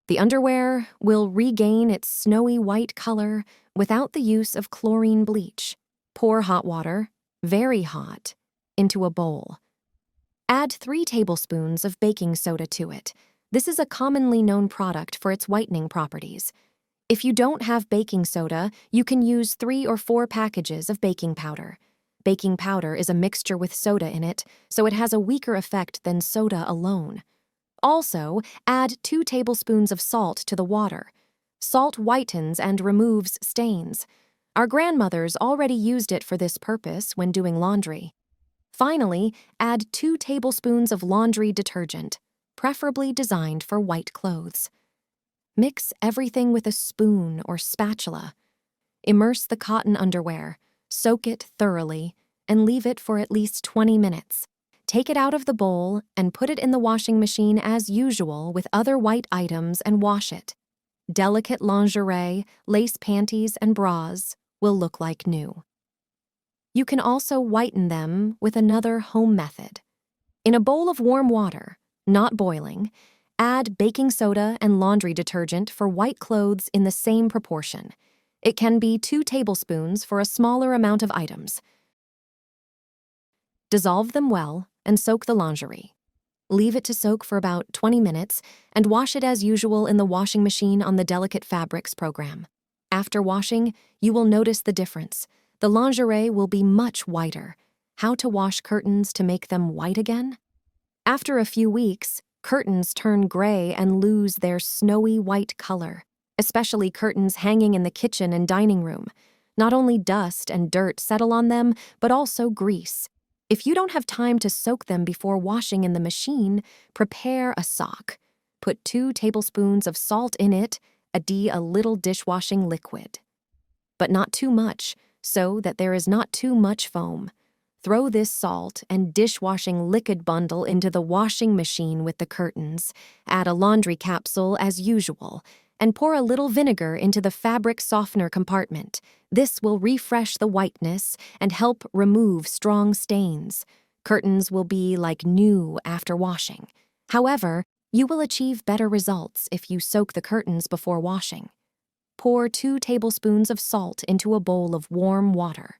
The underwear will regain its snowy white color without the use of chlorine bleach. Pour hot water, very hot, into a bowl. Add 3 tablespoons of baking soda to it. This is a commonly known product for its whitening properties. If you don't have baking soda, you can use 3 or 4 packages of baking powder. Baking powder is a mixture with soda in it, so it has a weaker effect than soda alone. Also, add 2 tablespoons of salt to the water. Salt whitens and removes stains. Our grandmothers already used it for this purpose when doing laundry. Finally, add 2 tablespoons of laundry detergent, preferably designed for white clothes. Mix everything with a spoon or spatula. Immerse the cotton underwear, soak it thoroughly, and leave it for at least 20 minutes. Take it out of the bowl and put it in the washing machine as usual with other white items and wash it. Delicate lingerie, lace panties, and bras will look like new. You can also whiten them with another home method. In a bowl of warm water, not boiling, add baking soda and laundry detergent for white clothes in the same proportion. It can be 2 tablespoons for a smaller amount of items. Dissolve them well and soak the lingerie. Leave it to soak for about 20 minutes and wash it as usual in the washing machine on the Delicate Fabrics program. After washing, you will notice the difference. The lingerie will be much whiter. How to wash curtains to make them white again? After a few weeks, curtains turn gray and lose their snowy white color, especially curtains hanging in the kitchen and dining room. Not only dust and dirt settle on them, but also grease. If you don't have time to soak them before washing in the machine, prepare a sock. Put 2 tablespoons of salt in it, add a little dishwashing liquid. But not too much, so that there is not too much foam. Throw this salt and dishwashing liquid bundle into the washing machine with the curtains. Add a laundry capsule as usual, and pour a little vinegar into the fabric softener compartment. This will refresh the whiteness and help remove strong stains. Curtains will be like new after washing. However, you will achieve better results if you soak the curtains before washing. Pour 2 tablespoons of salt into a bowl of warm water.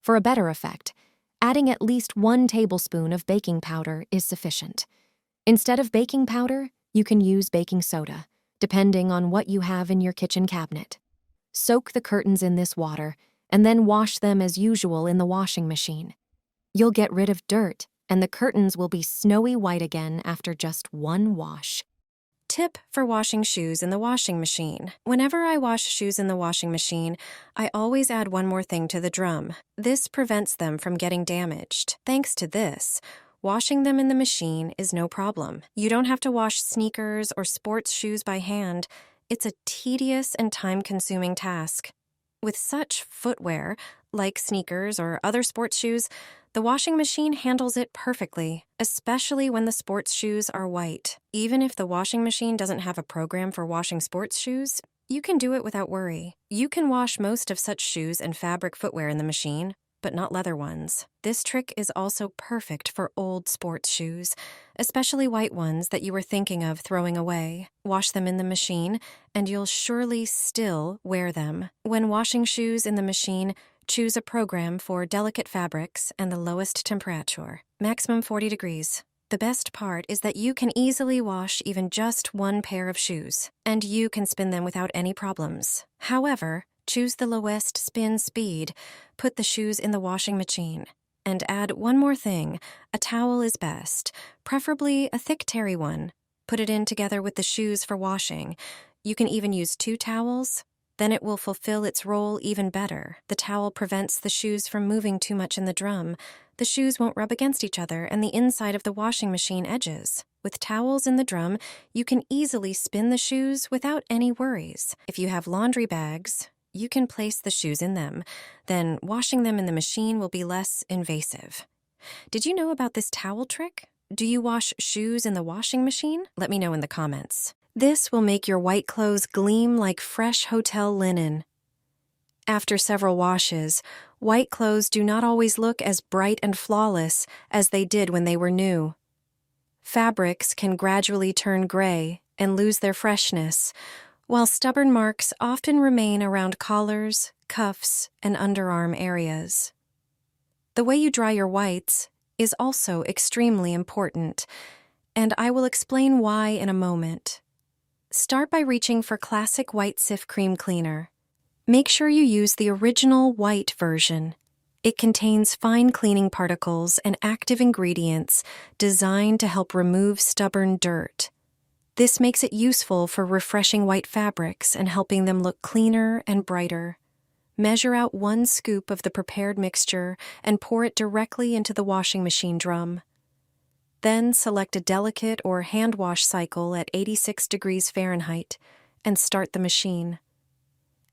For a better effect, adding at least 1 tablespoon of baking powder is sufficient. Instead of baking powder, you can use baking soda, depending on what you have in your kitchen cabinet. Soak the curtains in this water, and then wash them as usual in the washing machine. You'll get rid of dirt, and the curtains will be snowy white again after just 1 wash. Tip for washing shoes in the washing machine. Whenever I wash shoes in the washing machine, I always add one more thing to the drum. This prevents them from getting damaged. Thanks to this, washing them in the machine is no problem. You don't have to wash sneakers or sports shoes by hand. It's a tedious and time-consuming task. With such footwear, like sneakers or other sports shoes, the washing machine handles it perfectly, especially when the sports shoes are white. Even if the washing machine doesn't have a program for washing sports shoes, you can do it without worry. You can wash most of such shoes and fabric footwear in the machine, but not leather ones. This trick is also perfect for old sports shoes, especially white ones that you were thinking of throwing away. Wash them in the machine, and you'll surely still wear them. When washing shoes in the machine, choose a program for delicate fabrics and the lowest temperature, maximum 40 degrees. The best part is that you can easily wash even just 1 pair of shoes, and you can spin them without any problems. However, choose the lowest spin speed, put the shoes in the washing machine, and add one more thing. A towel is best, preferably a thick terry one. Put it in together with the shoes for washing. You can even use 2 towels. Then it will fulfill its role even better. The towel prevents the shoes from moving too much in the drum. The shoes won't rub against each other and the inside of the washing machine edges. With towels in the drum, you can easily spin the shoes without any worries. If you have laundry bags, you can place the shoes in them. Then washing them in the machine will be less invasive. Did you know about this towel trick? Do you wash shoes in the washing machine? Let me know in the comments. This will make your white clothes gleam like fresh hotel linen. After several washes, white clothes do not always look as bright and flawless as they did when they were new. Fabrics can gradually turn gray and lose their freshness, while stubborn marks often remain around collars, cuffs, and underarm areas. The way you dry your whites is also extremely important, and I will explain why in a moment. Start by reaching for classic white Cif cream cleaner. Make sure you use the original white version. It contains fine cleaning particles and active ingredients designed to help remove stubborn dirt. This makes it useful for refreshing white fabrics and helping them look cleaner and brighter. Measure out 1 scoop of the prepared mixture and pour it directly into the washing machine drum. Then select a delicate or hand wash cycle at 86 degrees Fahrenheit and start the machine.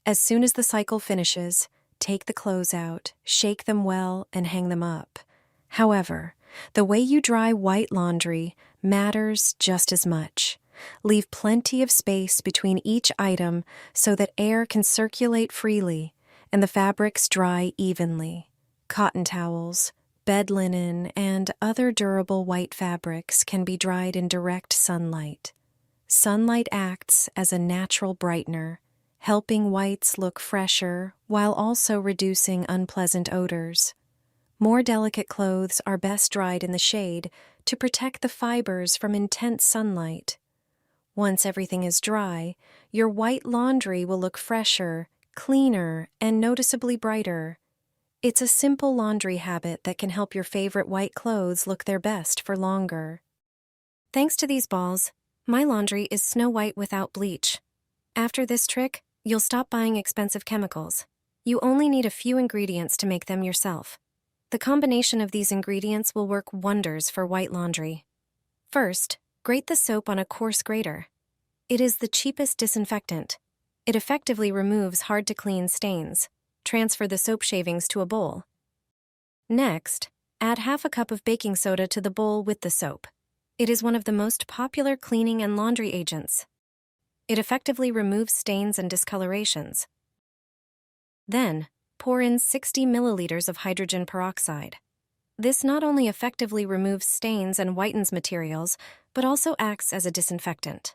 As soon as the cycle finishes, take the clothes out, shake them well, and hang them up. However, the way you dry white laundry matters just as much. Leave plenty of space between each item so that air can circulate freely and the fabrics dry evenly. Cotton towels, bed linen, and other durable white fabrics can be dried in direct sunlight. Sunlight acts as a natural brightener, helping whites look fresher while also reducing unpleasant odors. More delicate clothes are best dried in the shade to protect the fibers from intense sunlight. Once everything is dry, your white laundry will look fresher, cleaner, and noticeably brighter. It's a simple laundry habit that can help your favorite white clothes look their best for longer. Thanks to these balls, my laundry is snow white without bleach. After this trick, you'll stop buying expensive chemicals. You only need a few ingredients to make them yourself. The combination of these ingredients will work wonders for white laundry. First, grate the soap on a coarse grater. It is the cheapest disinfectant. It effectively removes hard-to-clean stains. Transfer the soap shavings to a bowl. Next, add half a cup of baking soda to the bowl with the soap. It is one of the most popular cleaning and laundry agents. It effectively removes stains and discolorations. Then, pour in 60 milliliters of hydrogen peroxide. This not only effectively removes stains and whitens materials, but also acts as a disinfectant.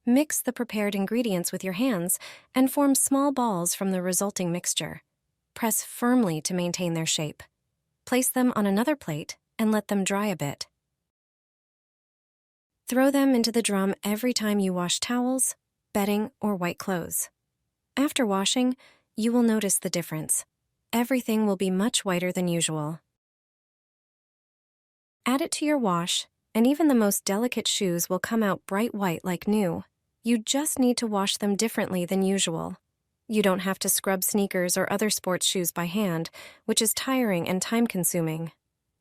Mix the prepared ingredients with your hands and form small balls from the resulting mixture. Press firmly to maintain their shape. Place them on another plate and let them dry a bit. Throw them into the drum every time you wash towels, bedding, or white clothes. After washing, you will notice the difference. Everything will be much whiter than usual. Add it to your wash, and even the most delicate shoes will come out bright white like new. You just need to wash them differently than usual. You don't have to scrub sneakers or other sports shoes by hand, which is tiring and time-consuming.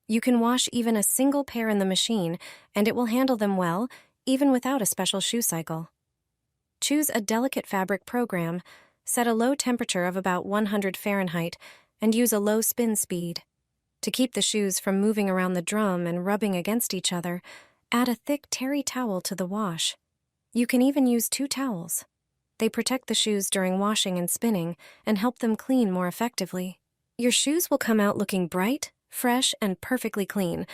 You can wash even a single pair in the machine, and it will handle them well, even without a special shoe cycle. Choose a delicate fabric program, set a low temperature of about 100 Fahrenheit, and use a low spin speed. To keep the shoes from moving around the drum and rubbing against each other, add a thick terry towel to the wash. You can even use 2 towels. They protect the shoes during washing and spinning and help them clean more effectively. Your shoes will come out looking bright, fresh, and perfectly clean,